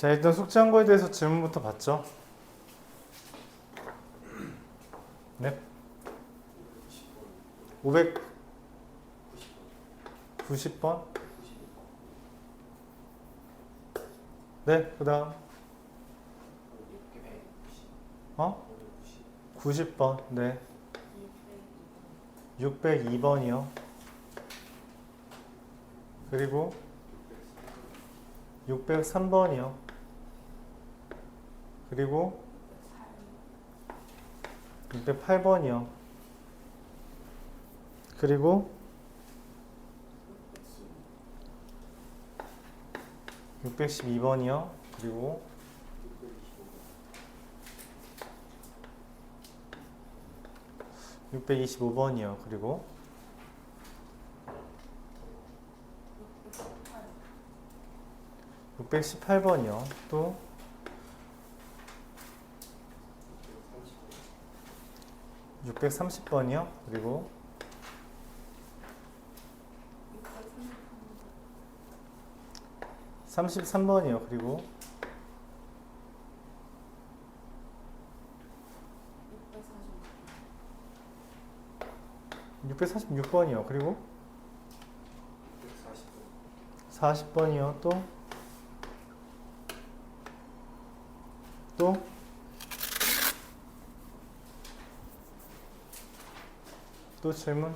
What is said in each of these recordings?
자, 일단 숙제한 거에 대해서 질문부터 봤죠? 네. 590번? 네, 그 다음. 90번. 네. 602번이요. 그리고 603번이요. 그리고 608번이요. 그리고 612번이요. 그리고 625번이요. 그리고 618번이요. 또 630번이요. 그리고 33번이요. 그리고 646번이요. 그리고 40번이요. 또 질문?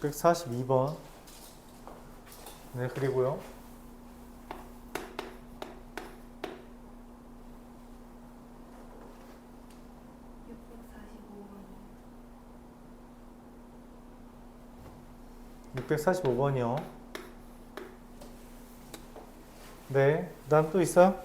642번. 네, 그리고요. 645번이요. 네, 그 다음 또 있어요?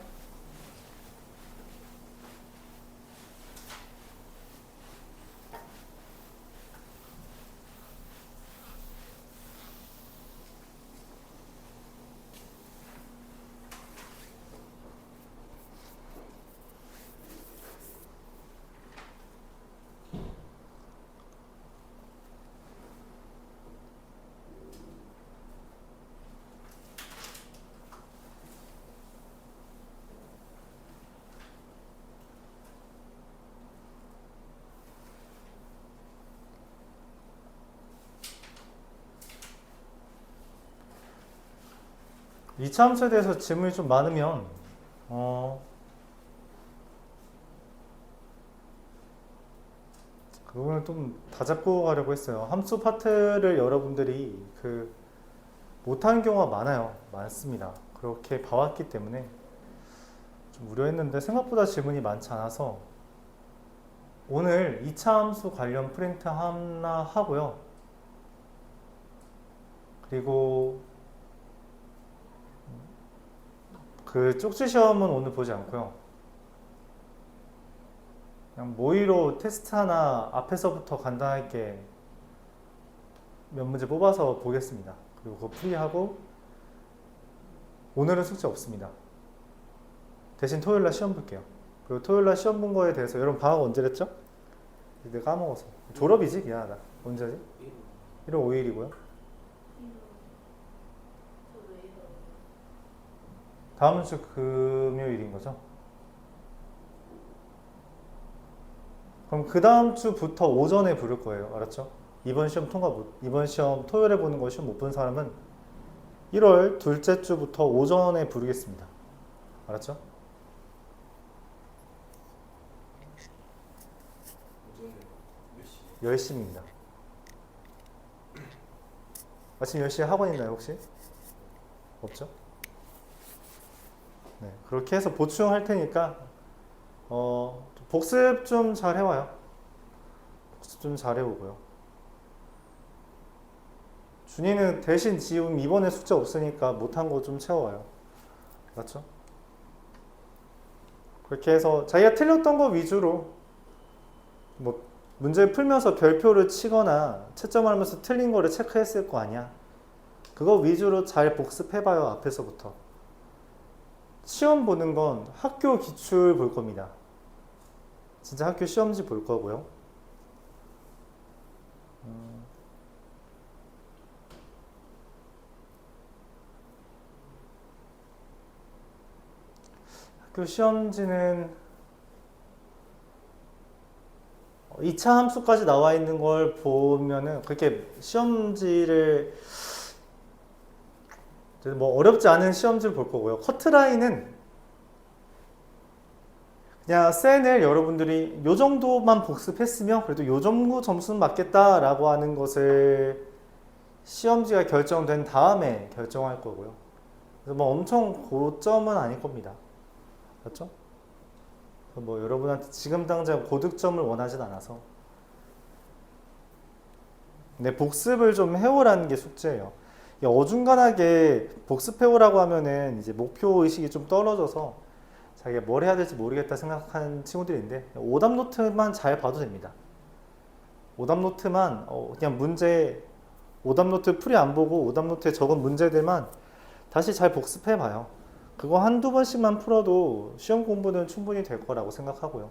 이차 함수에 대해서 질문이 좀 많으면 그거는 좀 다 잡고 가려고 했어요. 함수 파트를 여러분들이 못하는 경우가 많습니다. 그렇게 봐왔기 때문에 좀 우려했는데 생각보다 질문이 많지 않아서 오늘 2차 함수 관련 프린트 하나 하고요. 그리고 쪽지 시험은 오늘 보지 않고요. 그냥 모의로 테스트 하나 앞에서부터 간단하게 몇 문제 뽑아서 보겠습니다. 그리고 그거 풀이하고 오늘은 숙제 없습니다. 대신 토요일날 시험 볼게요. 그리고 토요일날 시험 본 거에 대해서 여러분 방학 언제랬죠? 내가 까먹었어. 졸업이지? 미안하다. 언제지? 1월 5일이고요. 다음 주 금요일인 거죠? 그럼 그 다음 주부터 오전에 부를 거예요. 알았죠? 이번 시험 토요일에 보는 거 시험 못 본 사람은 1월 둘째 주부터 오전에 부르겠습니다. 알았죠? 열심입니다. 아침 10시에 학원 있나요 혹시? 없죠? 네, 그렇게 해서 보충할 테니까 복습 좀 잘 해와요. 복습 좀 잘 해오고요. 준이는 대신 지금 이번에 숙제 없으니까 못한 거 좀 채워와요. 맞죠? 그렇게 해서 자기가 틀렸던 거 위주로 뭐 문제 풀면서 별표를 치거나 채점을 하면서 틀린 거를 체크했을 거 아니야. 그거 위주로 잘 복습해봐요. 앞에서부터. 시험 보는 건 학교 기출 볼 겁니다. 진짜 학교 시험지 볼 거고요. 학교 시험지는 2차 함수까지 나와 있는 걸 보면은 그렇게 시험지를 뭐 어렵지 않은 시험지를 볼 거고요. 커트라인은 그냥 센을 여러분들이 요 정도만 복습했으면 그래도 요 정도 점수는 맞겠다라고 하는 것을 시험지가 결정된 다음에 결정할 거고요. 그래서 뭐 엄청 고점은 아닐 겁니다. 그렇죠? 뭐 여러분한테 지금 당장 고득점을 원하진 않아서. 근데 복습을 좀 해오라는 게 숙제예요. 어중간하게 복습해오라고 하면은 이제 목표 의식이 좀 떨어져서 자기가 뭘 해야 될지 모르겠다 생각하는 친구들인데 오답 노트만 잘 봐도 됩니다. 오답 노트만 그냥 문제 오답 노트 풀이 안 보고 오답 노트에 적은 문제들만 다시 잘 복습해 봐요. 그거 한두 번씩만 풀어도 시험 공부는 충분히 될 거라고 생각하고요.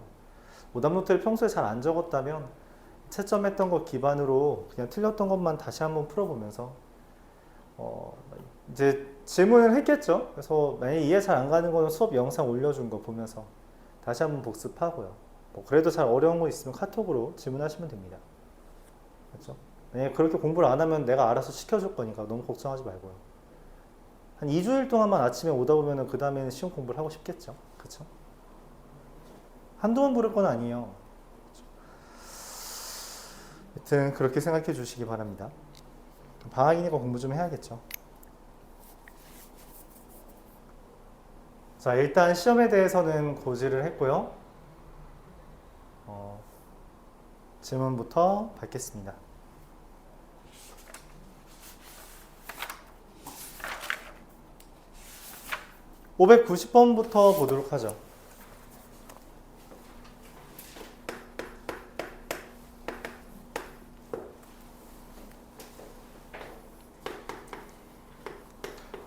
오답 노트를 평소에 잘 안 적었다면 채점했던 것 기반으로 그냥 틀렸던 것만 다시 한번 풀어보면서 이제 질문을 했겠죠. 그래서 만약에 이해 잘 안 가는 거는 수업 영상 올려준 거 보면서 다시 한번 복습하고요. 뭐 그래도 잘 어려운 거 있으면 카톡으로 질문하시면 됩니다. 그렇죠? 만약에 그렇게 공부를 안 하면 내가 알아서 시켜줄 거니까 너무 걱정하지 말고요. 한 2주일 동안만 아침에 오다 보면은 그 다음에는 시험 공부를 하고 싶겠죠. 그렇죠? 한두 번 부를 건 아니에요. 그렇죠? 하여튼 그렇게 생각해 주시기 바랍니다. 방학이니까 공부 좀 해야겠죠. 자, 일단 시험에 대해서는 고지를 했고요. 질문부터 받겠습니다. 590번부터 보도록 하죠.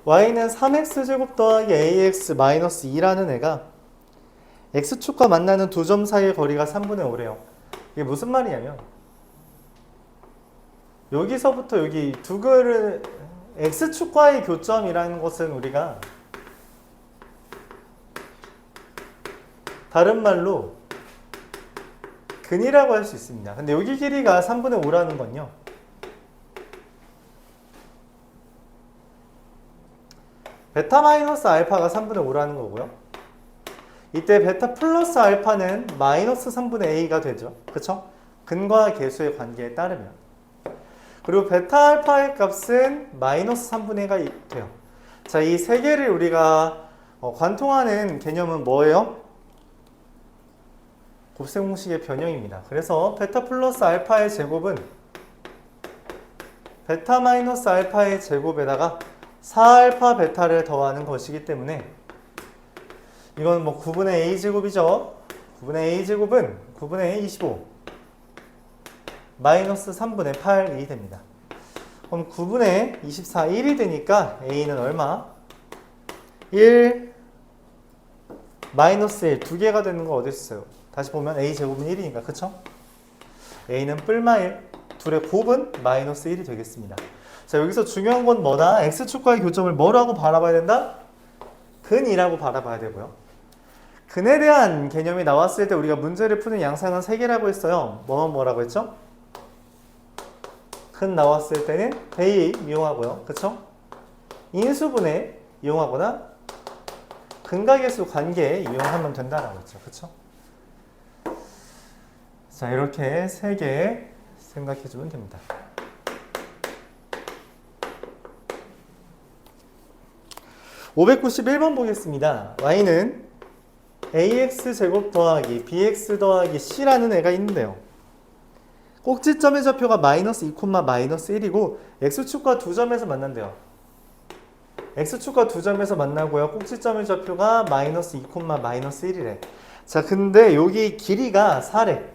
y는 3x제곱 더하기 ax 마이너스 2라는 애가 x축과 만나는 두 점 사이의 거리가 3분의 5래요. 이게 무슨 말이냐면 여기서부터 여기 두 그릇 x축과의 교점이라는 것은 우리가 다른 말로 근이라고 할 수 있습니다. 근데 여기 길이가 3분의 5라는 건요. 베타 마이너스 알파가 3분의 5라는 거고요. 이때 베타 플러스 알파는 마이너스 3분의 a가 되죠. 그쵸? 근과 계수의 관계에 따르면. 그리고 베타 알파의 값은 마이너스 3분의 1가 돼요. 자, 이 세 개를 우리가 관통하는 개념은 뭐예요? 곱셈 공식의 변형입니다. 그래서 베타 플러스 알파의 제곱은 베타 마이너스 알파의 제곱에다가 4알파 베타를 더하는 것이기 때문에 이건 뭐 9분의 a제곱이죠. 9분의 a제곱은 9분의 25 마이너스 3분의 8이 됩니다. 그럼 9분의 24, 1이 되니까 a는 얼마? 1 마이너스 1 두 개가 되는 거 어디 있어요? 다시 보면 a제곱은 1이니까 그쵸? a는 뿔마 1 둘의 곱은 마이너스 1이 되겠습니다. 자, 여기서 중요한 건 뭐다? x축과의 교점을 뭐라고 바라봐야 된다? 근이라고 바라봐야 되고요. 근에 대한 개념이 나왔을 때 우리가 문제를 푸는 양상은 3개라고 했어요. 뭐라고 했죠? 근 나왔을 때는 대입 이용하고요. 그쵸? 인수분해 이용하거나 근과계수 관계 이용하면 된다라고 했죠. 그쵸? 자, 이렇게 3개 생각해주면 됩니다. (591번) 보겠습니다. y는 ax제곱 더하기 bx 더하기 c라는 애가 있는데요. 꼭지점의 좌표가 마이너스 2, 마이너스 1이고 x축과 두 점에서 만난대요. x축과 두 점에서 만나고요. 꼭지점의 좌표가 마이너스 2, 마이너스 1이래. 자, 근데 여기 길이가 4래.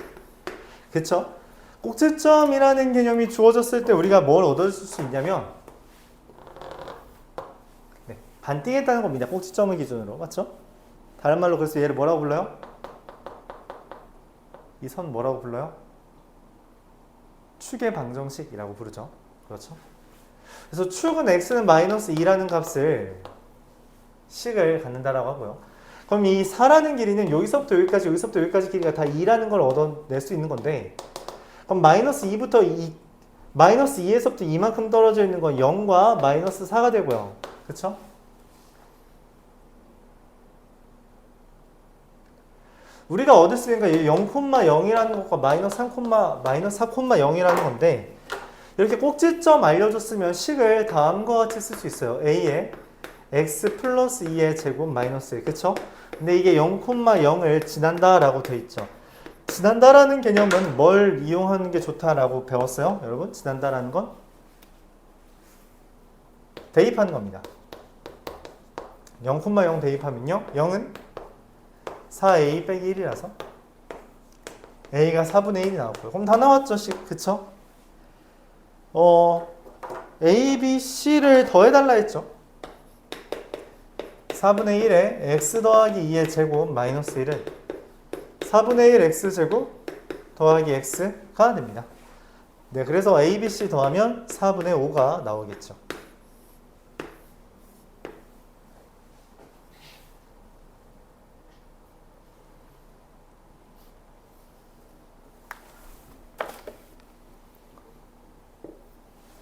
그쵸? 꼭지점이라는 개념이 주어졌을 때 우리가 뭘 얻을 수 있냐면 반띵했다는 겁니다. 꼭지점을 기준으로. 맞죠? 다른 말로 그래서 얘를 뭐라고 불러요? 이 선 뭐라고 불러요? 축의 방정식이라고 부르죠. 그렇죠? 그래서 축은 x는 마이너스 2라는 값을 식을 갖는다라고 하고요. 그럼 이 4라는 길이는 여기서부터 여기까지 여기서부터 여기까지 길이가 다 2라는 걸 얻어낼 수 있는 건데 그럼 마이너스 2부터 마이너스 2에서부터 2만큼 떨어져 있는 건 0과 마이너스 4가 되고요. 그쵸? 우리가 얻을 수 있는 건 0,0이라는 것과 마이너스 4,0이라는 건데 이렇게 꼭지점 알려줬으면 식을 다음과 같이 쓸 수 있어요. a에 x 플러스 2의 제곱 마이너스 1. 그쵸? 근데 이게 0,0을 지난다 라고 돼 있죠. 지난다라는 개념은 뭘 이용하는 게 좋다라고 배웠어요? 여러분, 지난다라는 건 대입하는 겁니다. 0,0 대입하면요, 0은 4a 빼기 1이라서 a가 4분의 1이 나왔고요. 그럼 다 나왔죠, 그쵸? a, b, c를 더해달라 했죠. 4분의 1에 x 더하기 2의 제곱 마이너스 1은 4분의 1 x제곱 더하기 x가 됩니다. 네, 그래서 a, b, c 더하면 4분의 5가 나오겠죠.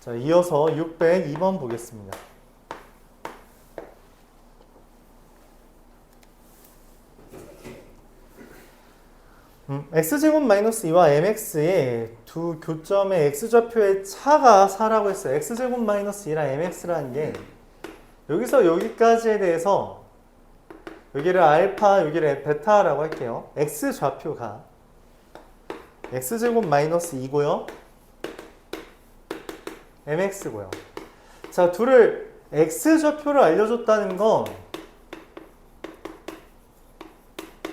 자, 이어서 602번 보겠습니다. x제곱 마이너스 2와 mx의 두 교점의 x좌표의 차가 4라고 했어요. x제곱 마이너스 2랑 mx라는 게 여기서 여기까지에 대해서 여기를 알파, 여기를 베타라고 할게요. x좌표가 x제곱 마이너스 2고요. mx고요. 자, 둘을 x좌표를 알려줬다는 건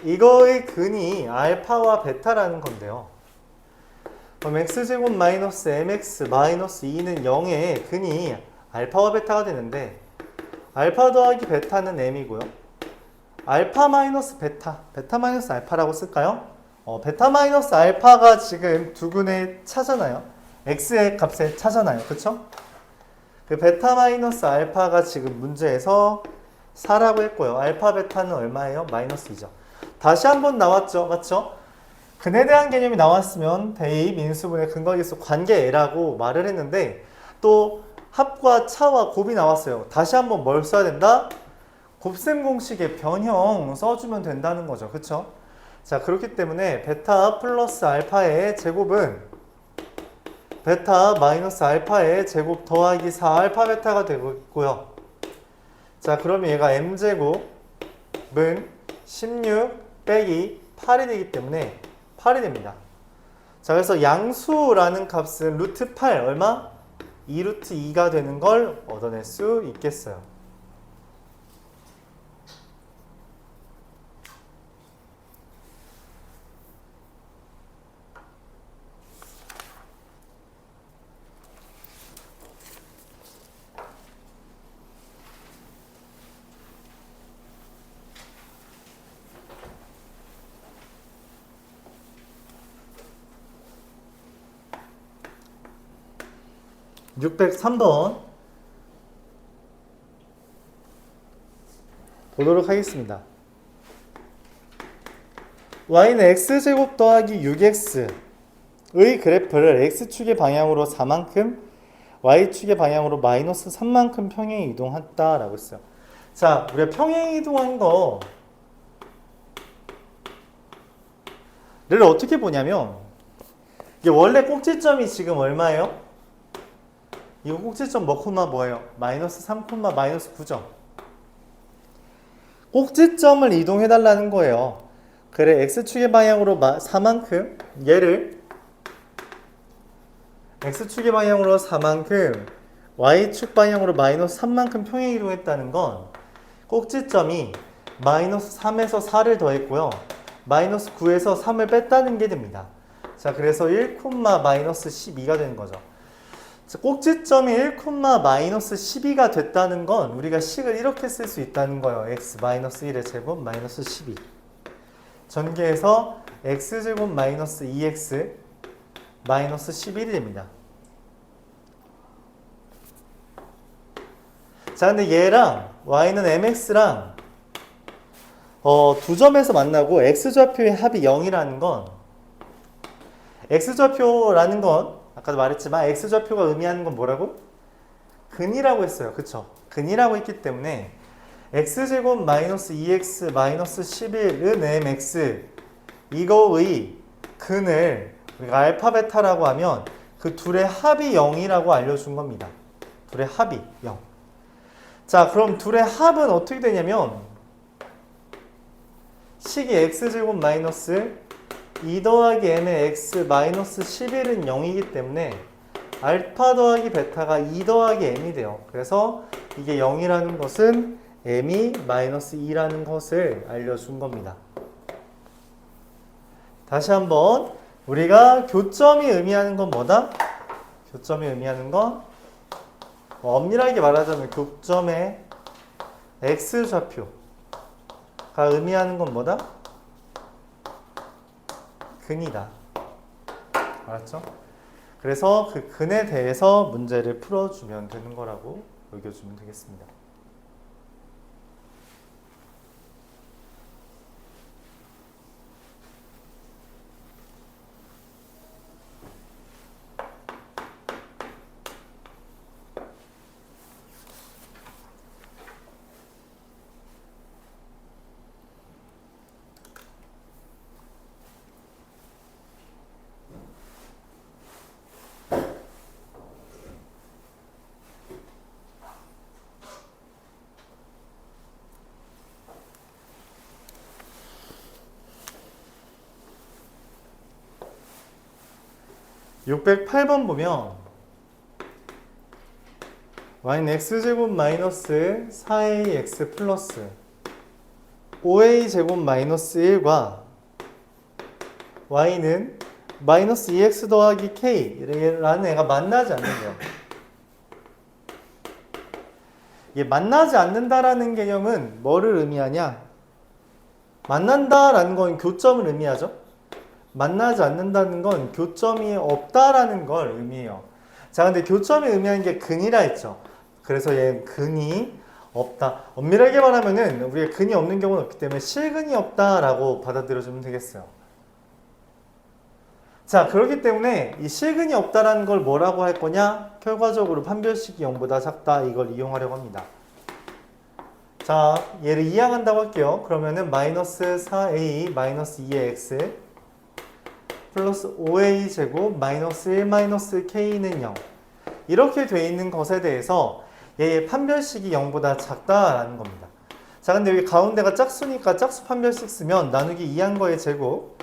이거의 근이 알파와 베타라는 건데요. 그럼 x제곱 마이너스 mx 마이너스 2는 0의 근이 알파와 베타가 되는데 알파 더하기 베타는 m이고요. 알파 마이너스 베타, 베타 마이너스 알파라고 쓸까요? 베타 마이너스 알파가 지금 두근의 차잖아요. x의 값의 차잖아요. 그쵸? 그 베타 마이너스 알파가 지금 문제에서 4라고 했고요. 알파 베타는 얼마예요? 마이너스 2죠. 다시 한번 나왔죠. 맞죠? 근에 대한 개념이 나왔으면 대입, 인수분해, 근거계수, 관계라고 말을 했는데 또 합과 차와 곱이 나왔어요. 다시 한번 뭘 써야 된다? 곱셈 공식의 변형 써주면 된다는 거죠. 그쵸? 자, 그렇기 때문에 베타 플러스 알파의 제곱은 베타 마이너스 알파의 제곱 더하기 4 알파 베타가 되고 있고요. 자, 그러면 얘가 m제곱은 16 빼기 8이 되기 때문에 8이 됩니다. 자, 그래서 양수라는 값은 루트 8 얼마? 2루트 2가 되는 걸 얻어낼 수 있겠어요. (603번) 보도록 하겠습니다. y는 x제곱 더하기 6x의 그래프를 x축의 방향으로 4만큼 y축의 방향으로 마이너스 3만큼 평행 이동했다 라고 했어요. 자, 우리가 평행 이동한 거를 어떻게 보냐면 이게 원래 꼭지점이 지금 얼마예요? 이거 꼭지점 뭐 콤마 뭐예요? 마이너스 3 콤마 마이너스 9점. 꼭지점을 이동해 달라는 거예요. 그래, x축의 방향으로 4만큼 얘를 x축의 방향으로 4만큼 y축 방향으로 마이너스 3만큼 평행 이동했다는 건 꼭지점이 마이너스 3에서 4를 더했고요. 마이너스 9에서 3을 뺐다는 게 됩니다. 자, 그래서 1 콤마 마이너스 12가 되는 거죠. 꼭지점이 1, 마이너스 12가 됐다는 건 우리가 식을 이렇게 쓸 수 있다는 거예요. x 마이너스 1의 제곱 마이너스 12 전개해서 x제곱 마이너스 2x 마이너스 11이 됩니다. 자, 근데 얘랑 y는 mx랑 두 점에서 만나고 x좌표의 합이 0이라는 건 x좌표라는 건 아까도 말했지만 x좌표가 의미하는 건 뭐라고? 근이라고 했어요. 그쵸? 근이라고 했기 때문에 x제곱 마이너스 2x 마이너스 11은 mx 이거의 근을 우리가 알파 베타라고 하면 그 둘의 합이 0이라고 알려준 겁니다. 둘의 합이 0. 자, 그럼 둘의 합은 어떻게 되냐면 식이 x제곱 마이너스 2 더하기 m의 x 마이너스 11은 0이기 때문에 알파 더하기 베타가 2 더하기 m이 돼요. 그래서 이게 0이라는 것은 m이 마이너스 2라는 것을 알려준 겁니다. 다시 한번 우리가 교점이 의미하는 건 뭐다? 교점이 의미하는 건 엄밀하게 말하자면 교점의 x좌표가 의미하는 건 뭐다? 근이다. 알았죠? 그래서 그 근에 대해서 문제를 풀어주면 되는 거라고 여겨주면 되겠습니다. (608번) 보면 y는 x제곱 마이너스 4ax 플러스 5a제곱 마이너스 1과 y는 마이너스 2x 더하기 k라는 애가 만나지 않는데요. 이게 만나지 않는다라는 개념은 뭐를 의미하냐? 만난다라는 건 교점을 의미하죠. 만나지 않는다는 건 교점이 없다라는 걸 의미해요. 자, 근데 교점이 의미하는 게 근이라 했죠. 그래서 얘는 근이 없다. 엄밀하게 말하면은 우리가 근이 없는 경우는 없기 때문에 실근이 없다라고 받아들여주면 되겠어요. 자, 그렇기 때문에 이 실근이 없다라는 걸 뭐라고 할 거냐? 결과적으로 판별식이 0보다 작다. 이걸 이용하려고 합니다. 자, 얘를 이항한다고 할게요. 그러면은 마이너스 4a 마이너스 2의 x 플러스 5a 제곱 마이너스 1 마이너스 k는 0 이렇게 돼 있는 것에 대해서 얘의 판별식이 0보다 작다라는 겁니다. 자, 근데 여기 가운데가 짝수니까 짝수 판별식 쓰면 나누기 2한 거의 제곱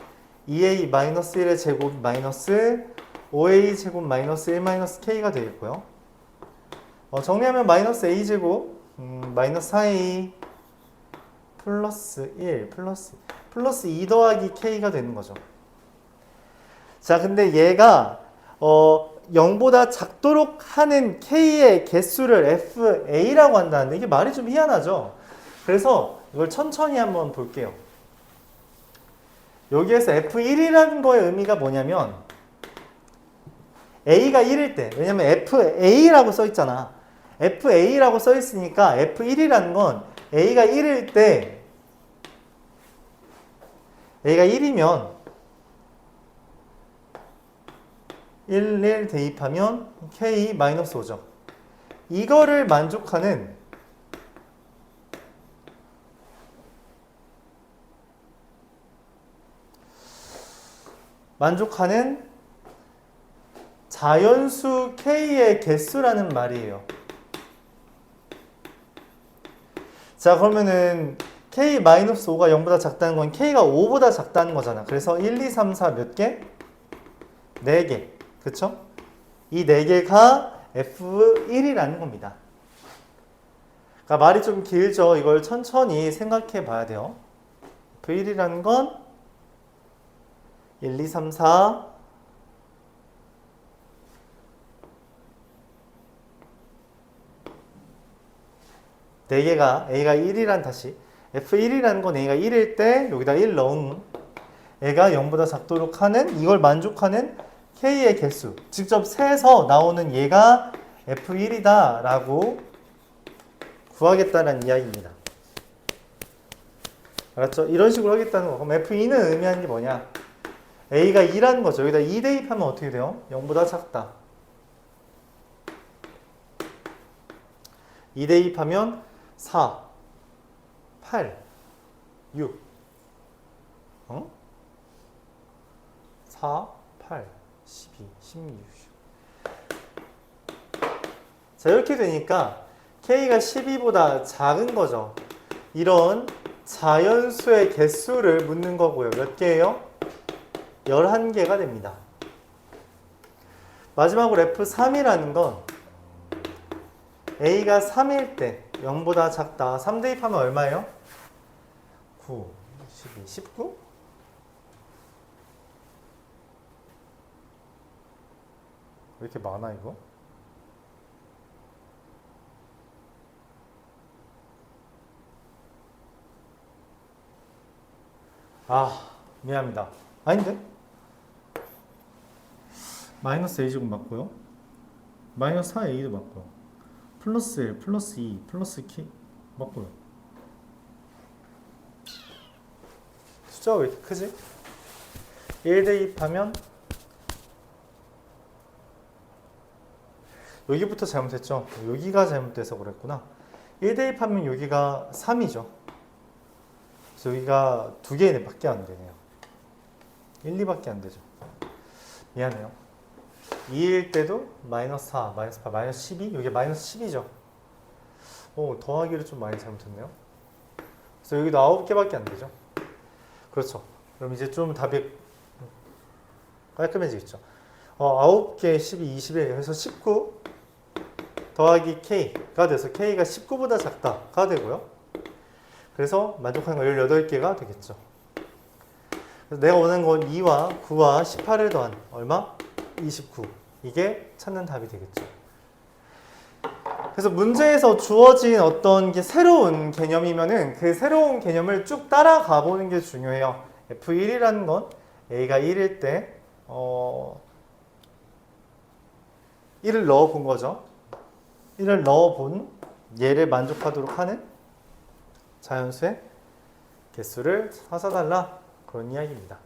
2a 마이너스 1의 제곱 마이너스 5a 제곱 마이너스 1 마이너스 k가 되겠고요. 정리하면 마이너스 a 제곱 마이너스 4a 플러스 1 플러스 2 더하기 k가 되는 거죠. 자, 근데 얘가 0보다 작도록 하는 k의 개수를 fa라고 한다는데 이게 말이 좀 희한하죠. 그래서 이걸 천천히 한번 볼게요. 여기에서 f1이라는 거의 의미가 뭐냐면 a가 1일 때, 왜냐면 fa라고 써 있잖아. fa라고 써 있으니까 f1이라는 건 a가 1일 때, a가 1이면 1 대입하면 k-5죠. 이거를 만족하는 자연수 k의 개수라는 말이에요. 자, 그러면은 k-5가 0보다 작다는 건 k가 5보다 작다는 거잖아. 그래서 1, 2, 3, 4 몇 개? 4개. 그쵸? 이 4개가 F1이라는 겁니다. 그러니까 말이 좀 길죠. 이걸 천천히 생각해 봐야 돼요. F1이라는 건 1, 2, 3, 4 4개가 A가 1이란 다시 F1이라는 건 A가 1일 때 여기다 1 넣은 A가 0보다 작도록 하는 이걸 만족하는 K의 개수 직접 세서 나오는 얘가 F1이다 라고 구하겠다는 이야기입니다. 알았죠? 이런 식으로 하겠다는 거. 그럼 F2는 의미하는 게 뭐냐? A가 2라는 거죠. 여기다 2 대입하면 어떻게 돼요? 0보다 작다. 2 대입하면 4, 8, 6. 4, 8, 12, 16. 자, 이렇게 되니까 K가 12보다 작은 거죠. 이런 자연수의 개수를 묻는 거고요. 몇 개예요? 11개가 됩니다. 마지막으로 F3이라는 건 A가 3일 때 0보다 작다. 3 대입하면 얼마예요? 9, 12, 19? 왜 이렇게 많아 이거? 아, 미안합니다. 아닌데? 마이너스 a제곱 맞고요. 마이너스 4a도 맞고요. 플러스 1, 플러스 2, 플러스 k 맞고요. 숫자가 왜 이렇게 크지? 1 대입하면 여기부터 잘못했죠. 여기가 잘못돼서 그랬구나. 1 대입하면 여기가 3이죠. 그래서 여기가 2개밖에 안 되네요. 1, 2밖에 안 되죠. 미안해요. 2일 때도 마이너스 4, 마이너스 8, 마이너스 12? 여기 마이너스 10이죠. 오, 더하기를 좀 많이 잘못했네요. 그래서 여기도 9개밖에 안 되죠. 그렇죠. 그럼 이제 좀 답이 깔끔해지겠죠. 9개, 12, 21, 그래서 19 더하기 K가 돼서 K가 19보다 작다가 되고요. 그래서 만족하는 거 18개가 되겠죠. 그래서 내가 원하는 건 2와 9와 18을 더한 얼마? 29. 이게 찾는 답이 되겠죠. 그래서 문제에서 주어진 어떤 게 새로운 개념이면은 그 새로운 개념을 쭉 따라가 보는 게 중요해요. F1이라는 건 A가 1일 때 1을 넣어 본 거죠. 1을 넣어 본 얘를 만족하도록 하는 자연수의 개수를 찾아달라. 그런 이야기입니다.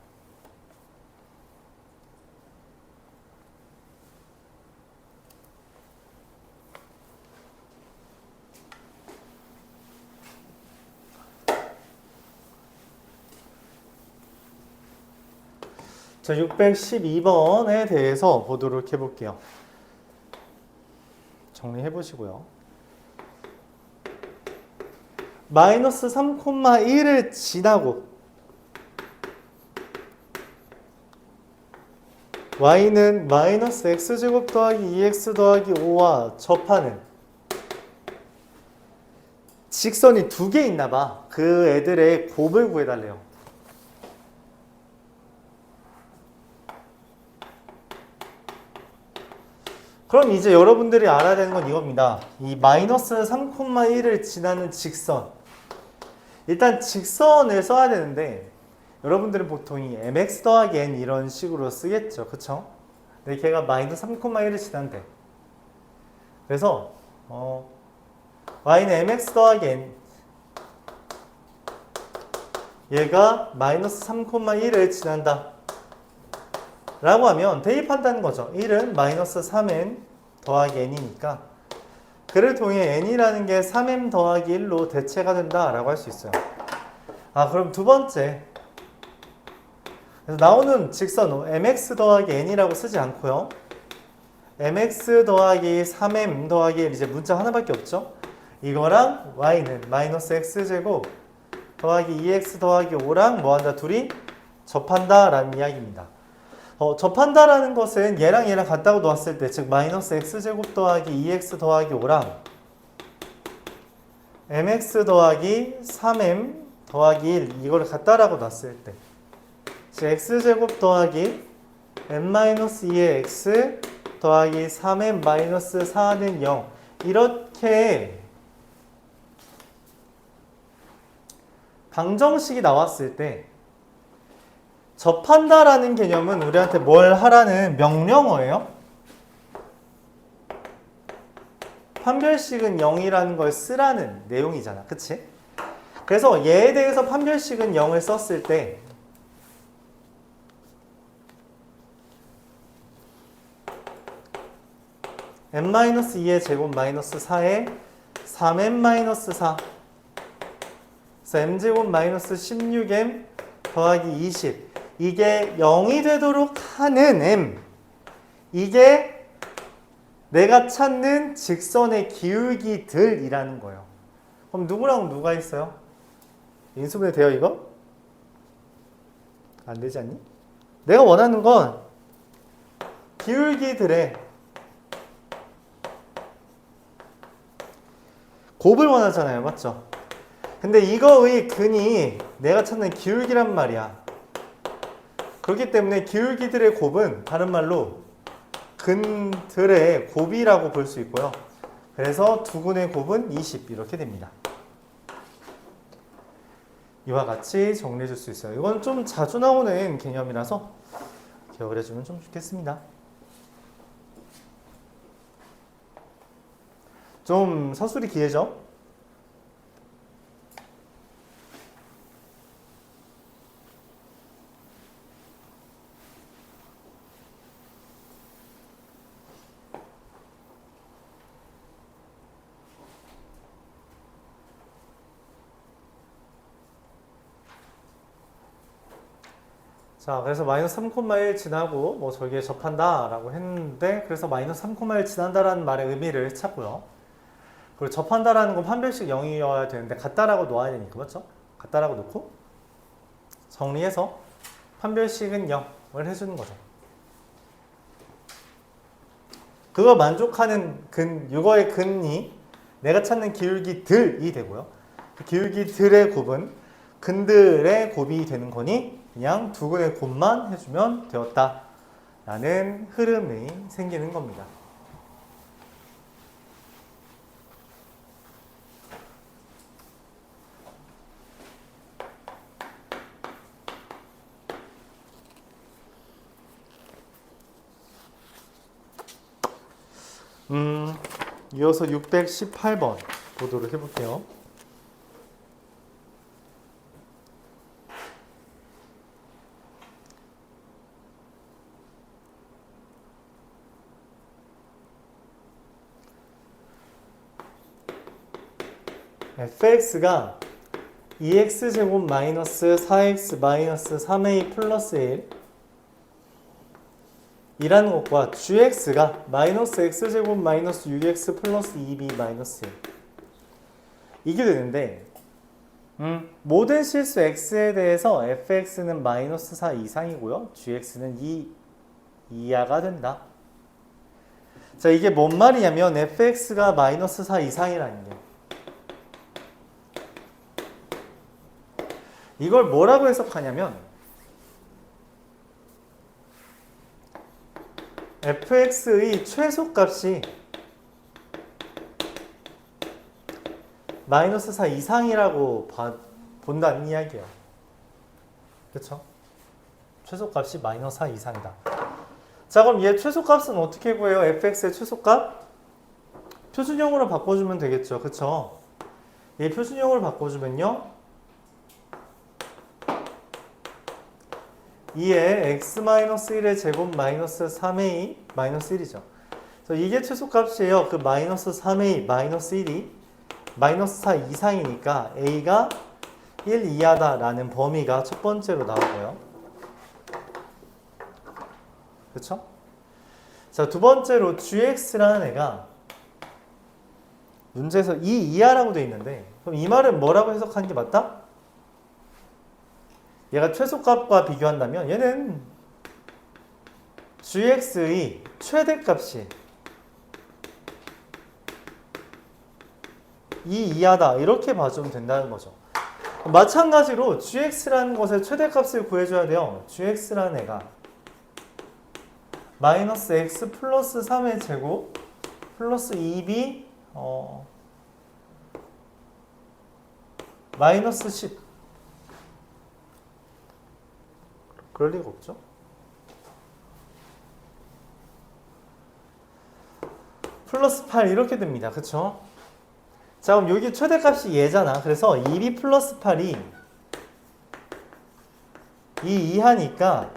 자, 612번에 대해서 보도록 해볼게요. 정리해 보시고요. 마이너스 3,1을 지나고 y는 마이너스 x제곱 더하기 2x 더하기 5와 접하는 직선이 2개 있나 봐. 그 애들의 곱을 구해달래요. 그럼 이제 여러분들이 알아야 되는 건 이겁니다. 이 마이너스 3,1을 지나는 직선. 일단 직선을 써야 되는데 여러분들은 보통 이 mx 더하기 n 이런 식으로 쓰겠죠. 그쵸? 근데 걔가 마이너스 3,1을 지난대. 그래서 y는 mx 더하기 n 얘가 마이너스 3,1을 지난다 라고 하면 대입한다는 거죠. 1은 마이너스 3n 더하기 n이니까 그를 통해 n이라는 게 3m 더하기 1로 대체가 된다 라고 할 수 있어요. 그럼 두 번째, 그래서 나오는 직선 mx 더하기 n이라고 쓰지 않고요. mx 더하기 3m 더하기 1, 이제 문자 하나밖에 없죠. 이거랑 y는 마이너스 x제곱 더하기 2x 더하기 5랑 뭐한다? 둘이 접한다 라는 이야기입니다. 접한다라는 것은 얘랑 얘랑 같다고 놓았을 때, 즉 마이너스 x제곱 더하기 2x 더하기 5랑 mx 더하기 3m 더하기 1 이거를 같다라고 놨을 때, 즉 x제곱 더하기 n-2의 x 더하기 3m-4는 0 이렇게 방정식이 나왔을 때 접한다라는 개념은 우리한테 뭘 하라는 명령어예요? 판별식은 0이라는 걸 쓰라는 내용이잖아. 그치? 그래서 얘에 대해서 판별식은 0을 썼을 때 n-2의 제곱 마이너스 4에 3n-4 그래서 m제곱 마이너스 16m 더하기 20 이게 0이 되도록 하는 m 이게 내가 찾는 직선의 기울기들이라는 거예요. 그럼 누구랑 누가 있어요? 인수분해 돼요 이거? 안 되지 않니? 내가 원하는 건 기울기들의 곱을 원하잖아요. 맞죠? 근데 이거의 근이 내가 찾는 기울기란 말이야. 그렇기 때문에 기울기들의 곱은 다른 말로 근들의 곱이라고 볼 수 있고요. 그래서 두근의 곱은 20 이렇게 됩니다. 이와 같이 정리해 줄 수 있어요. 이건 좀 자주 나오는 개념이라서 기억을 해주면 좀 좋겠습니다. 좀 서술이 길죠? 자, 그래서 마이너스 3,1 지나고 뭐 저기에 접한다 라고 했는데 그래서 마이너스 3,1 지난다라는 말의 의미를 찾고요. 그리고 접한다라는 건 판별식 0이어야 되는데 같다라고 놓아야 되니까 맞죠? 같다라고 놓고 정리해서 판별식은 0을 해주는 거죠. 그거 만족하는 근, 이거의 근이 내가 찾는 기울기들이 되고요. 그 기울기들의 곱은 근들의 곱이 되는 거니 그냥 두근의 곱만 해주면 되었다 라는 흐름이 생기는 겁니다. 이어서 618번 보도록 해볼게요. fx가 2x제곱 마이너스 4x 마이너스 3a 플러스 1 이라는 것과 gx가 마이너스 x제곱 마이너스 6x 플러스 2b 마이너스 1 이게 되는데 모든 실수 x에 대해서 fx는 마이너스 4 이상이고요. gx는 2 이하가 된다. 자, 이게 뭔 말이냐면 fx가 마이너스 4 이상이라는 게 이걸 뭐라고 해석하냐면 fx의 최소값이 마이너스 4 이상이라고 본다는 이야기예요. 그렇죠? 최소값이 마이너스 4 이상이다. 자, 그럼 얘 최소값은 어떻게 구해요? fx의 최소값? 표준형으로 바꿔주면 되겠죠. 그렇죠? 얘 표준형으로 바꿔주면요 2에 x-1의 제곱 마이너스 3a 마이너스 1이죠. 그래서 이게 최소값이에요. 그 마이너스 3a 마이너스 1이 마이너스 4 이상이니까 a가 1 이하다 라는 범위가 첫 번째로 나오고요. 그렇죠? 자, 두 번째로 gx라는 애가 문제에서 2 이하라고 되어 있는데 그럼 이 말은 뭐라고 해석하는 게 맞다? 얘가 최소값과 비교한다면 얘는 gx의 최대값이 2 이하다 이렇게 봐주면 된다는 거죠. 마찬가지로 gx라는 것의 최대값을 구해줘야 돼요. gx라는 애가 마이너스 x 플러스 3의 제곱 플러스 2b 마이너스 10 그럴 리가 없죠. 플러스 8 이렇게 됩니다. 그쵸? 자, 그럼 여기 최대값이 얘잖아. 그래서 2b 플러스 8이 이 이하니까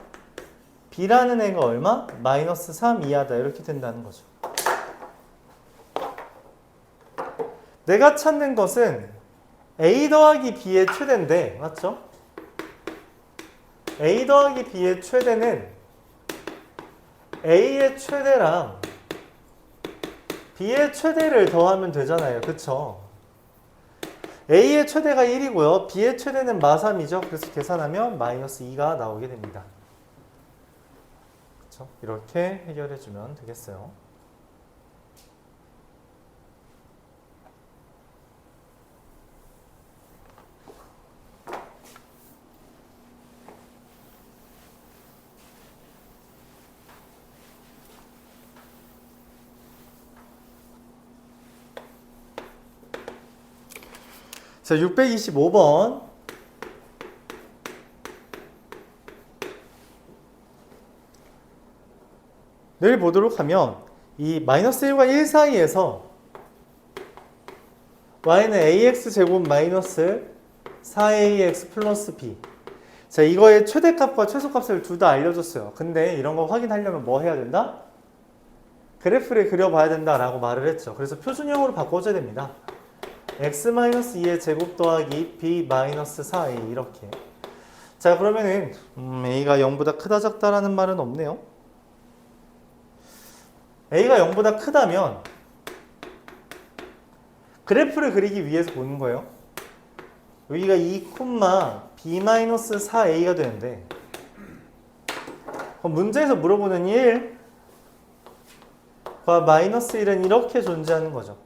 b라는 애가 얼마? 마이너스 3 이하다. 이렇게 된다는 거죠. 내가 찾는 것은 a 더하기 b의 최대인데, 맞죠? a 더하기 b의 최대는 a의 최대랑 b의 최대를 더하면 되잖아요. 그쵸? a의 최대가 1이고요. b의 최대는 마3이죠. 그래서 계산하면 마이너스 2가 나오게 됩니다. 그쵸? 이렇게 해결해주면 되겠어요. 자, 625번. 내일 보도록 하면 이 마이너스 1과 1 사이에서 y는 ax 제곱 마이너스 4ax 플러스 b. 자, 이거의 최대값과 최소값을 둘 다 알려줬어요. 근데 이런 거 확인하려면 뭐 해야 된다? 그래프를 그려봐야 된다라고 말을 했죠. 그래서 표준형으로 바꿔줘야 됩니다. x-2의 제곱 더하기 b-4a 이렇게. 자, 그러면은 a가 0보다 크다 작다라는 말은 없네요. a가 0보다 크다면 그래프를 그리기 위해서 보는 거예요. 여기가 2, b-4a가 되는데, 그럼 문제에서 물어보는 1과 마이너스 1은 이렇게 존재하는 거죠.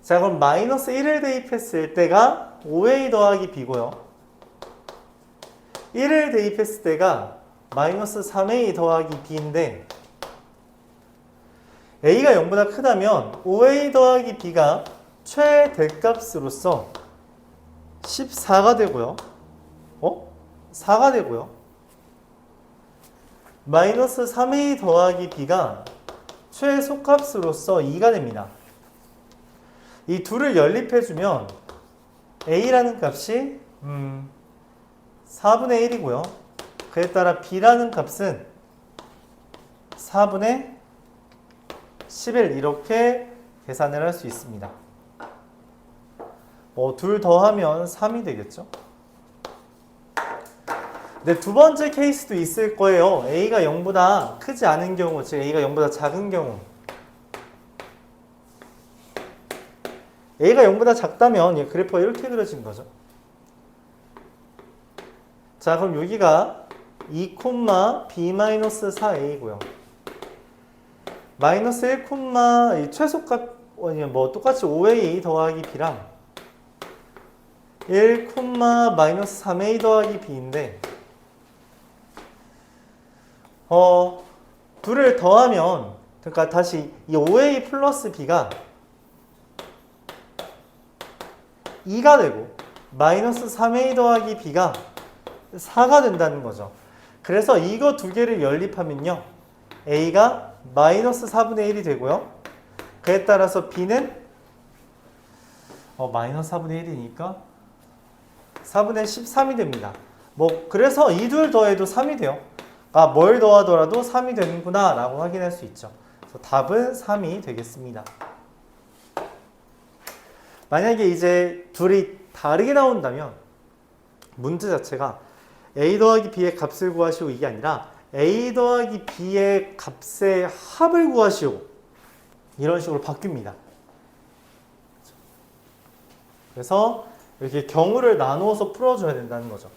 자, 그럼 마이너스 1을 대입했을 때가 5a 더하기 b고요. 1을 대입했을 때가 마이너스 3a 더하기 b인데, a가 0보다 크다면 5a 더하기 b가 최대값으로서 14가 되고요. 4가 되고요. 마이너스 3a 더하기 b가 최소값으로서 2가 됩니다. 이 둘을 연립해주면 a라는 값이 4분의 1이고요. 그에 따라 b라는 값은 4분의 11 이렇게 계산을 할 수 있습니다. 둘 더하면 3이 되겠죠. 근데 두 번째 케이스도 있을 거예요. a가 0보다 크지 않은 경우, 즉 a가 0보다 작은 경우. a가 0보다 작다면 그래프가 이렇게 그려진 거죠. 자, 그럼 여기가 2, b-4a고요. 마이너스 1, 이 최소값 똑같이 5a 더하기 b랑 1, 마이너스 3a 더하기 b인데, 둘을 더하면, 그러니까 다시 이 5a 플러스 b가 2가 되고 마이너스 3a 더하기 b가 4가 된다는 거죠. 그래서 이거 두 개를 연립하면요, a가 마이너스 4분의 1이 되고요. 그에 따라서 b는 마이너스 4분의 1이니까 4분의 13이 됩니다. 그래서 이 둘 더해도 3이 돼요. 뭘 더하더라도 3이 되는구나 라고 확인할 수 있죠. 그래서 답은 3이 되겠습니다. 만약에 이제 둘이 다르게 나온다면 문제 자체가 a 더하기 b의 값을 구하시오 이게 아니라 a 더하기 b의 값의 합을 구하시오 이런 식으로 바뀝니다. 그래서 이렇게 경우를 나누어서 풀어줘야 된다는 거죠.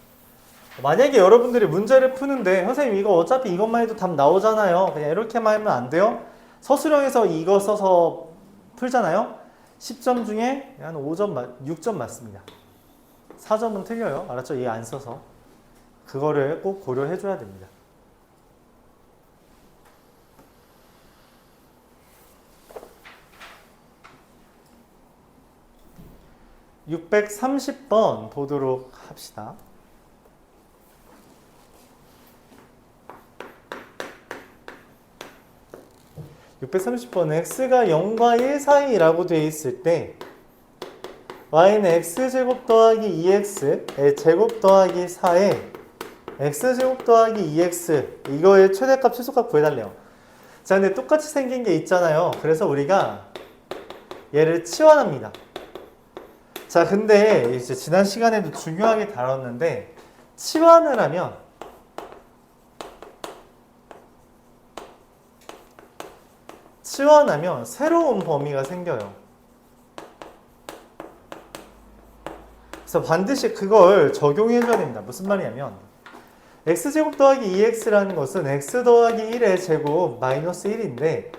만약에 여러분들이 문제를 푸는데 선생님 이거 어차피 이것만 해도 답 나오잖아요. 그냥 이렇게만 하면 안 돼요. 서술형에서 이거 써서 풀잖아요. 10점 중에 한 6점 맞습니다. 4점은 틀려요. 알았죠? 얘 안 써서. 그거를 꼭 고려해 줘야 됩니다. (630번) 보도록 합시다. 630번은 x가 0과 1 사이라고 되어 있을 때 y는 x제곱 더하기 2x의 제곱 더하기 4에 x제곱 더하기 2x 이거의 최대값 최소값 구해달래요. 자, 근데 똑같이 생긴 게 있잖아요. 그래서 우리가 얘를 치환합니다. 자, 근데 이제 지난 시간에도 중요하게 다뤘는데 치환을 하면 새로운 범위가 생겨요. 그래서 반드시 그걸 적용해줘야 됩니다. 무슨 말이냐면 x제곱 더하기 2x라는 것은 x 더하기 1의 제곱 마이너스 1인데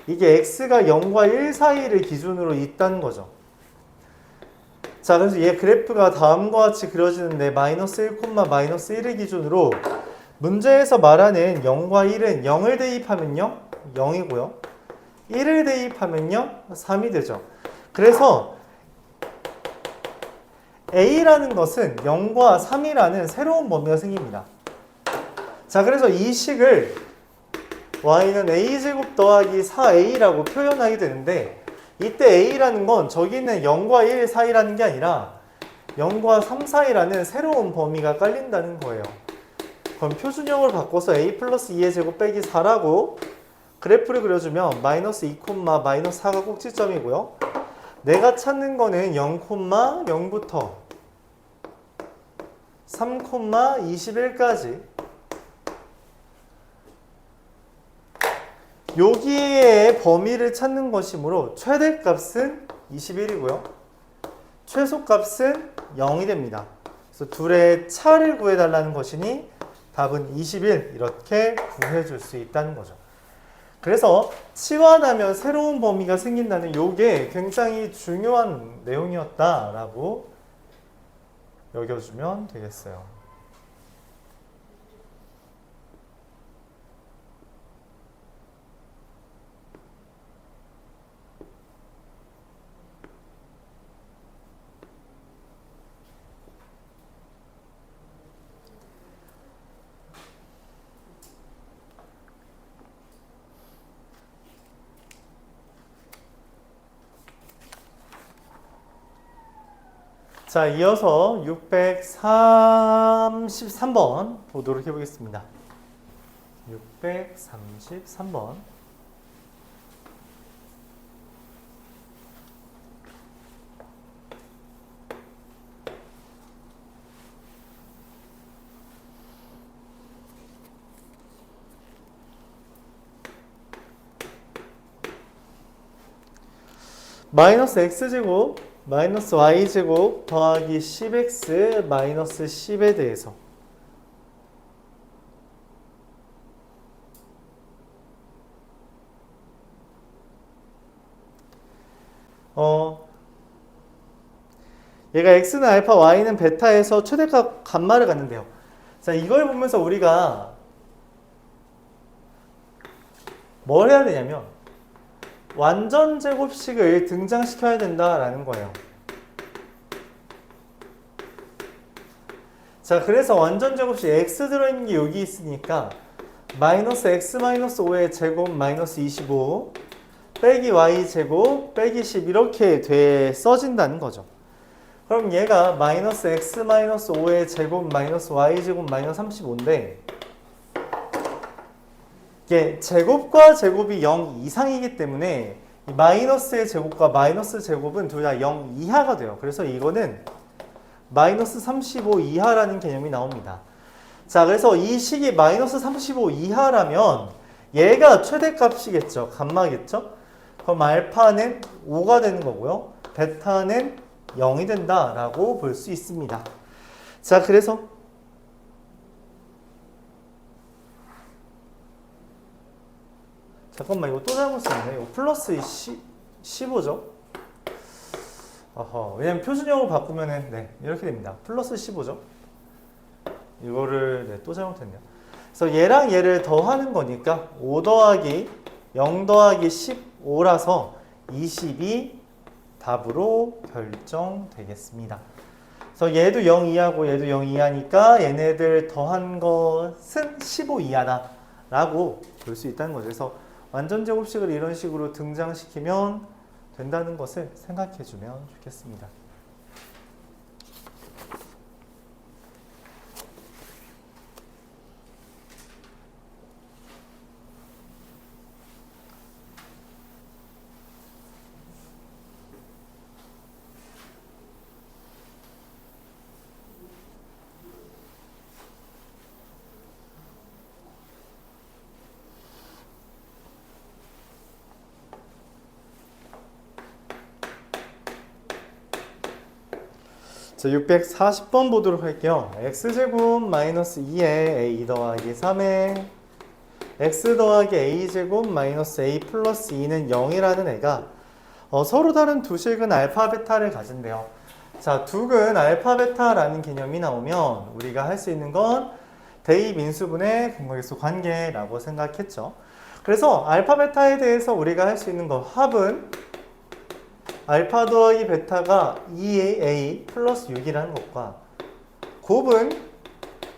이게 x가 0과 1 사이를 기준으로 있다는 거죠. 자, 그래서 얘 그래프가 다음과 같이 그려지는데 마이너스 1, 마이너스 1을 기준으로 문제에서 말하는 0과 1은 0을 대입하면요 0이고요 1을 대입하면요 3이 되죠. 그래서 a라는 것은 0과 3이라는 새로운 범위가 생깁니다. 자, 그래서 이 식을 y는 a제곱 더하기 4a라고 표현하게 되는데 이때 a라는 건 저기 있는 0과 1 사이라는 게 아니라 0과 3 사이라는 새로운 범위가 깔린다는 거예요. 그럼 표준형을 바꿔서 a 플러스 2의 제곱 빼기 4라고 그래프를 그려주면 마이너스 2, 마이너스 4가 꼭지점이고요. 내가 찾는 거는 0, 0부터 3, 21까지 여기에 범위를 찾는 것이므로 최대값은 21이고요. 최소값은 0이 됩니다. 그래서 둘의 차를 구해달라는 것이니 답은 21 이렇게 구해줄 수 있다는 거죠. 그래서 치환하면 새로운 범위가 생긴다는 이게 굉장히 중요한 내용이었다라고 여겨주면 되겠어요. 자, 이어서 633번 보도록 해보겠습니다. 633번. 마이너스 x제곱 마이너스 y제곱 더하기 10x 마이너스 10에 대해서 얘가 x는 알파, y는 베타에서 최대값 감마를 갖는데요. 자, 이걸 보면서 우리가 뭘 해야 되냐면 완전 제곱식을 등장시켜야 된다라는 거예요. 자, 그래서 완전 제곱식 x 들어있는 게 여기 있으니까 마이너스 x 마이너스 5의 제곱 마이너스 25 빼기 y 제곱 빼기 10 이렇게 써진다는 거죠. 그럼 얘가 마이너스 x 마이너스 5의 제곱 마이너스 y 제곱 마이너스 35인데 이게 제곱과 제곱이 0 이상이기 때문에 마이너스의 제곱과 마이너스 제곱은 둘 다 0 이하가 돼요. 그래서 이거는 마이너스 35 이하라는 개념이 나옵니다. 자, 그래서 이 식이 마이너스 35 이하라면 얘가 최대값이겠죠. 감마겠죠. 그럼 알파는 5가 되는 거고요. 베타는 0이 된다라고 볼 수 있습니다. 자, 그래서 잠깐만, 이거 또 잘못 썼네. 이거 플러스 15죠? 왜냐면 표준형으로 바꾸면은, 네, 이렇게 됩니다. 플러스 15죠? 이거를, 네, 또 잘못했네요. 그래서 얘랑 얘를 더하는 거니까, 5 더하기 0 더하기 15라서 20이 답으로 결정되겠습니다. 그래서 얘도 0 이하고 얘도 0 이하니까 얘네들 더한 것은 15 이하다. 라고 볼 수 있다는 거죠. 그래서 완전 제곱식을 이런 식으로 등장시키면 된다는 것을 생각해 주면 좋겠습니다. 자, 640번 보도록 할게요. x제곱 마이너스 2에 a 더하기 3에 x 더하기 a제곱 마이너스 a 플러스 2는 0이라는 애가 서로 다른 두 식은 알파 베타를 가진대요. 자, 두근 알파 베타라는 개념이 나오면 우리가 할 수 있는 건 대입 인수분해 근거계수 관계라고 생각했죠. 그래서 알파 베타에 대해서 우리가 할 수 있는 건 합은 알파 더하기 베타가 2a 플러스 6이라는 것과 곱은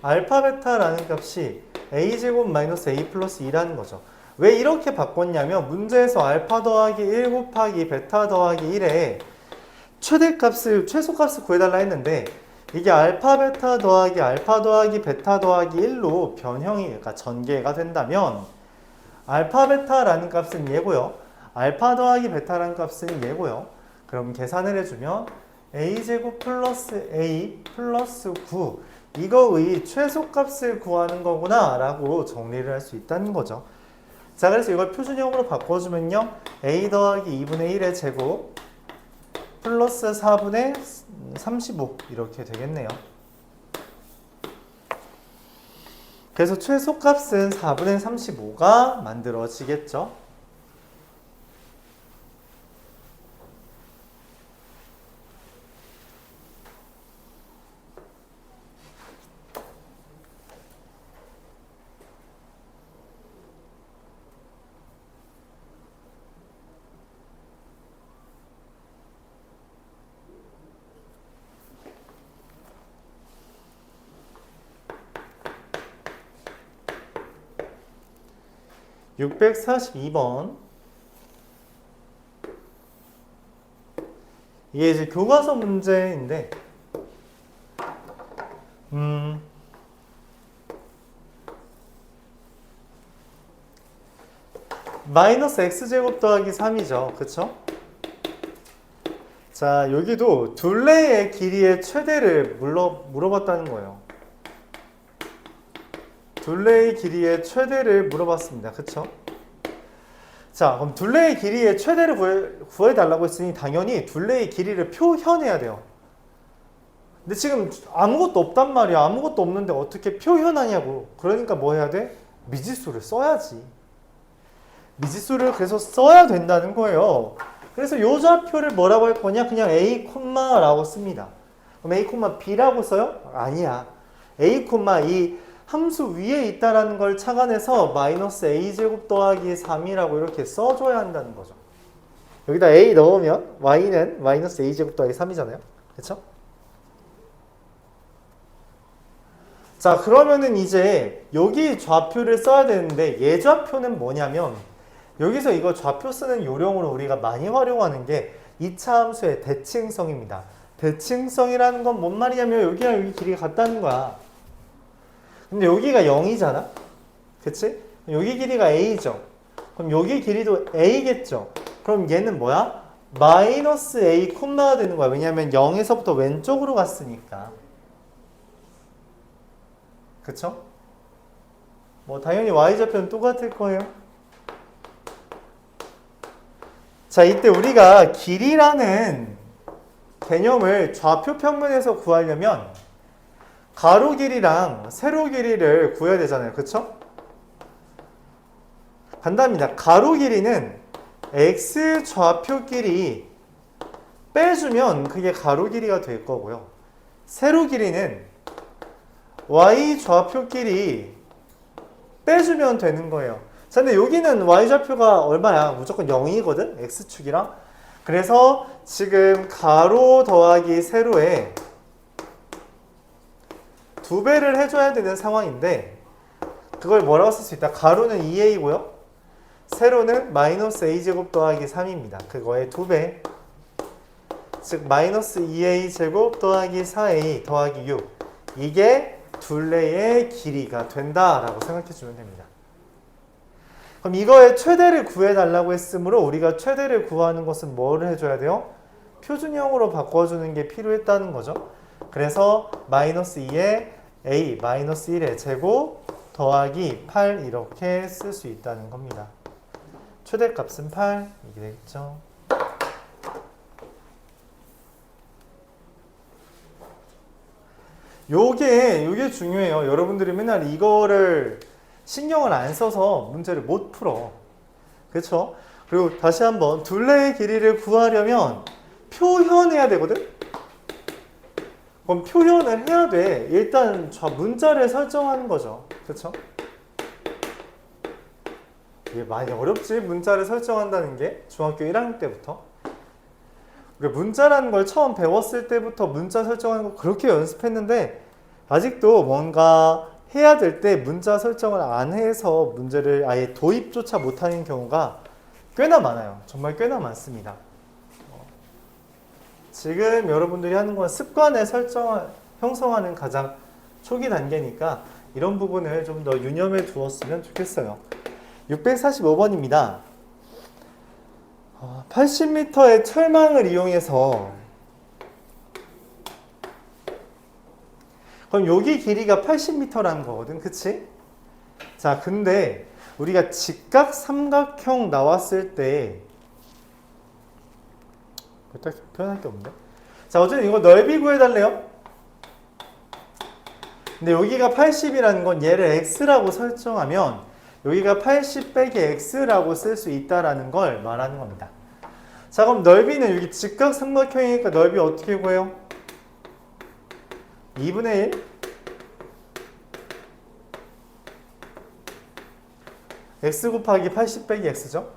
알파 베타라는 값이 a제곱 마이너스 a 플러스 2라는 거죠. 왜 이렇게 바꿨냐면 문제에서 알파 더하기 1 곱하기 베타 더하기 1에 최소값을 구해달라 했는데 이게 알파 베타 더하기 베타 더하기 1로 변형이, 그러니까 전개가 된다면 알파 베타라는 값은 얘고요. 알파 더하기 베타라는 값은 얘고요. 그럼 계산을 해주면 a제곱 플러스 a 플러스 9 이거의 최소값을 구하는 거구나 라고 정리를 할 수 있다는 거죠. 자, 그래서 이걸 표준형으로 바꿔주면요, a 더하기 2분의 1의 제곱 플러스 4분의 35 이렇게 되겠네요. 그래서 최소값은 4분의 35가 만들어지겠죠. (642번) 이게 이제 교과서 문제인데 마이너스 x제곱 더하기 3이죠. 그쵸? 자, 여기도 둘레의 길이의 최대를 물어봤다는 거예요. 둘레의 길이의 최대를 물어봤습니다. 그쵸? 자, 그럼 둘레의 길이의 최대를 구해달라고 했으니 당연히 둘레의 길이를 표현해야 돼요. 근데 지금 아무것도 없단 말이야. 아무것도 없는데 어떻게 표현하냐고. 그러니까 뭐 해야 돼? 미지수를 써야지. 미지수를 그래서 써야 된다는 거예요. 그래서 요 좌표를 뭐라고 할 거냐? 그냥 a, 라고 씁니다. 그럼 a, b라고 써요? 아니야. a, 이 함수 위에 있다라는 걸 착안해서 마이너스 a제곱 더하기 3이라고 이렇게 써줘야 한다는 거죠. 여기다 a 넣으면 y는 마이너스 a제곱 더하기 3이잖아요. 그쵸? 자, 그러면은 이제 여기 좌표를 써야 되는데 얘 좌표는 뭐냐면 여기서 이거 좌표 쓰는 요령으로 우리가 많이 활용하는 게 2차 함수의 대칭성입니다. 대칭성이라는 건 뭔 말이냐면 여기랑 여기 길이가 같다는 거야. 근데 여기가 0이잖아? 그치? 여기 길이가 a죠. 그럼 여기 길이도 a겠죠? 그럼 얘는 뭐야? 마이너스 a 콤마가 되는 거야. 왜냐면 0에서부터 왼쪽으로 갔으니까. 그쵸? 뭐 당연히 y좌표는 똑같을 거예요. 자, 이때 우리가 길이라는 개념을 좌표 평면에서 구하려면 가로 길이랑 세로 길이를 구해야 되잖아요. 그쵸? 간단합니다. 가로 길이는 x 좌표 길이 빼주면 그게 가로 길이가 될 거고요. 세로 길이는 y 좌표 길이 빼주면 되는 거예요. 자, 근데 여기는 y 좌표가 얼마야? 무조건 0이거든? x축이랑. 그래서 지금 가로 더하기 세로에 2배를 해줘야 되는 상황인데 그걸 뭐라고 쓸 수 있다? 가로는 2a고요. 세로는 마이너스 a제곱 더하기 3입니다. 그거의 2배. 즉 마이너스 2a제곱 더하기 4a 더하기 6. 이게 둘레의 길이가 된다라고 생각해 주면 됩니다. 그럼 이거의 최대를 구해달라고 했으므로 우리가 최대를 구하는 것은 뭐를 해줘야 돼요? 표준형으로 바꿔주는 게 필요했다는 거죠. 그래서 마이너스 2에 a 마이너스 1의 제곱 더하기 8 이렇게 쓸 수 있다는 겁니다. 최대값은 8 이게 되겠죠. 요게 중요해요. 여러분들이 맨날 이거를 신경을 안 써서 문제를 못 풀어. 그렇죠? 그리고 다시 한번 둘레의 길이를 구하려면 표현해야 되거든? 그럼 표현을 해야 돼. 일단 문자를 설정하는 거죠. 그렇죠? 이게 많이 어렵지? 문자를 설정한다는 게 중학교 1학년 때부터. 문자라는 걸 처음 배웠을 때부터 문자 설정하는 거 그렇게 연습했는데 아직도 뭔가 해야 될 때 문자 설정을 안 해서 문제를 아예 도입조차 못하는 경우가 꽤나 많아요. 정말 꽤나 많습니다. 지금 여러분들이 하는 건 습관을 형성하는 가장 초기 단계니까 이런 부분을 좀 더 유념해 두었으면 좋겠어요. 645번입니다. 80m의 철망을 이용해서 그럼 여기 길이가 80m라는 거거든. 그치? 자, 근데 우리가 직각 삼각형 나왔을 때 딱 표현할 게 없는데? 자, 어쨌든 이거 넓이 구해달래요. 근데 여기가 80이라는 건 얘를 x라고 설정하면 여기가 80 빼기 x라고 쓸 수 있다라는 걸 말하는 겁니다. 자, 그럼 넓이는 여기 직각 삼각형이니까 넓이 어떻게 구해요? 2분의 1 x 곱하기 80 빼기 x죠.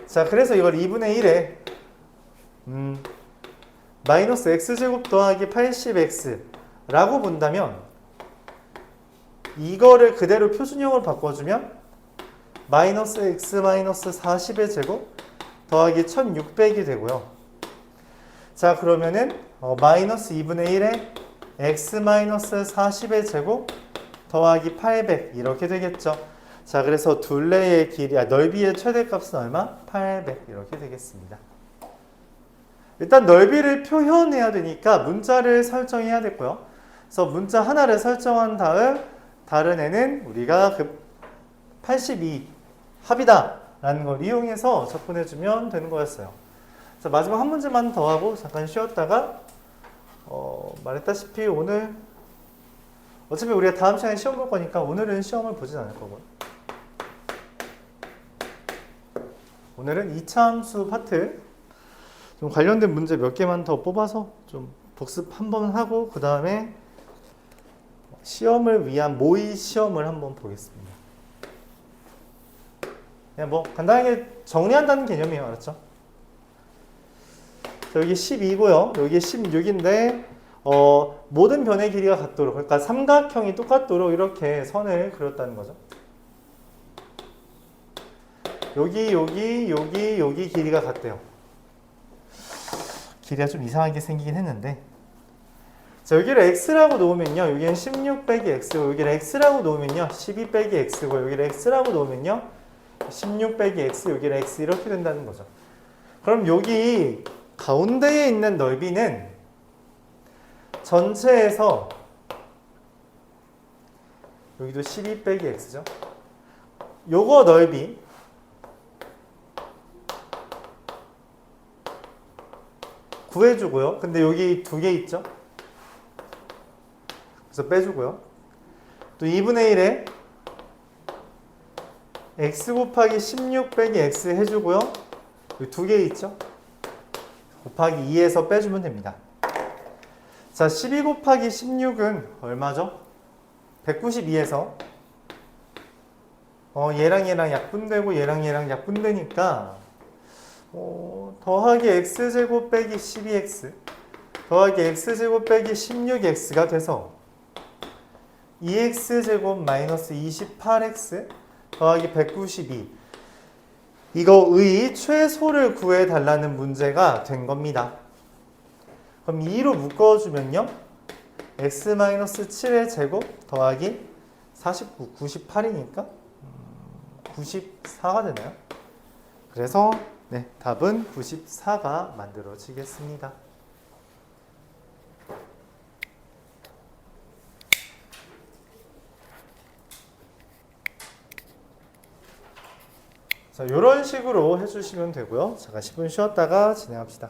자, 그래서 이걸 2분의 1에 마이너스 x제곱 더하기 80x 라고 본다면 이거를 그대로 표준형으로 바꿔주면 마이너스 x 마이너스 40의 제곱 더하기 1600이 되고요. 자, 그러면은 마이너스 2분의 1에 x 마이너스 40의 제곱 더하기 800 이렇게 되겠죠. 자, 그래서 둘레의 길이, 넓이의 최대값은 얼마? 800 이렇게 되겠습니다. 일단 넓이를 표현해야 되니까 문자를 설정해야 됐고요. 그래서 문자 하나를 설정한 다음 다른 애는 우리가 그 82 합이다 라는 걸 이용해서 접근해주면 되는 거였어요. 자, 마지막 한 문제만 더 하고 잠깐 쉬었다가 말했다시피 오늘 어차피 우리가 다음 시간에 시험 볼 거니까 오늘은 시험을 보진 않을 거고요. 오늘은 이차함수 파트 좀 관련된 문제 몇 개만 더 뽑아서 좀 복습 한번 하고 그 다음에 시험을 위한 모의 시험을 한번 보겠습니다. 그냥 뭐 간단하게 정리한다는 개념이에요. 알았죠? 자, 여기 12고요. 여기 16인데 모든 변의 길이가 같도록, 그러니까 삼각형이 똑같도록 이렇게 선을 그렸다는 거죠. 여기 길이가 같대요. 길이가 좀 이상하게 생기긴 했는데, 자, 여기를 x라고 놓으면요, 여기는 16 빼기 x고, 여기를 x라고 놓으면요 12 빼기 x고, 여기를 x라고 놓으면요 16 빼기 x, 여기를 x 이렇게 된다는 거죠. 그럼 여기 가운데에 있는 넓이는 전체에서 여기도 12 빼기 x죠. 요거 넓이 구해주고요. 근데 여기 두 개 있죠. 그래서 빼주고요. 또 2분의 1에 x 곱하기 16 빼기 x 해주고요. 여기 두 개 있죠. 곱하기 2에서 빼주면 됩니다. 자, 12 곱하기 16은 얼마죠? 192에서 얘랑 얘랑 약분되고 얘랑 얘랑 약분되니까 더하기 x제곱 빼기 12x 더하기 x제곱 빼기 16x가 돼서 2x제곱 마이너스 28x 더하기 192. 이거의 최소를 구해달라는 문제가 된 겁니다. 그럼 2로 묶어주면요. x-7의 제곱 더하기 49, 98이니까 94가 되나요? 그래서 네, 답은 94가 만들어지겠습니다. 자, 이런 식으로 해주시면 되고요. 잠깐 10분 쉬었다가 진행합시다.